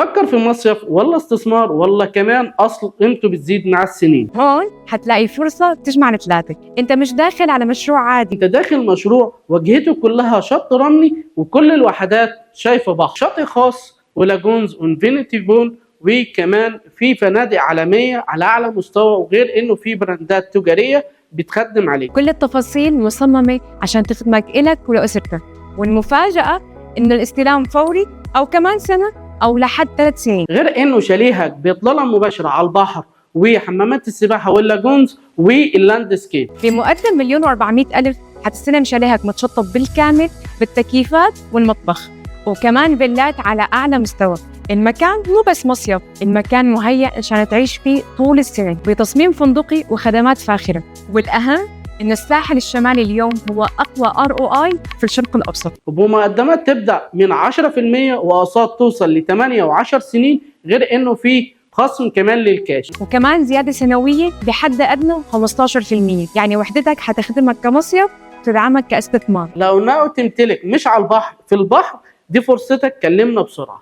فكر في مصيف ولا استثمار ولا كمان أصل قيمته بتزيد مع السنين. هون حتلاقي فرصة تجمع الثلاثة. انت مش داخل على مشروع عادي، انت داخل مشروع واجهته كلها شط رملي وكل الوحدات شايفة بحر، شاطئ خاص ولاجونز وانفينيتي بول، وكمان في فنادق عالمية على أعلى مستوى، وغير إنه في براندات تجارية بتخدم عليك. كل التفاصيل مصممة عشان تخدمك إلك ولأسرتك، والمفاجأة إنه الاستلام فوري أو كمان سنة أو لحد 3 سنين. غير إنه شاليهك بإطلالة مباشرة على البحر وحمامات السباحة واللاجونز واللاندسكيب. بمقدم 1,400,000 حتستلم شاليهك متشطب بالكامل بالتكييفات والمطبخ، وكمان فيلات على أعلى مستوى. المكان مو بس مصيف، المكان مهيأ عشان تعيش فيه طول السنة بتصميم فندقي وخدمات فاخرة. والأهم إن الساحل الشمالي اليوم هو أقوى ROI في الشرق الأوسط، وبمقدمات تبدأ من 10% وأقساط توصل ل 8 و10 سنين، غير إنه في خصم كمان للكاش، وكمان زيادة سنوية بحد أدنى 15%. يعني وحدتك حتخدمك كمصيف وتدعمك كاستثمار. لو ناوي تمتلك مش على البحر، في البحر، دي فرصتك، كلمنا بسرعة.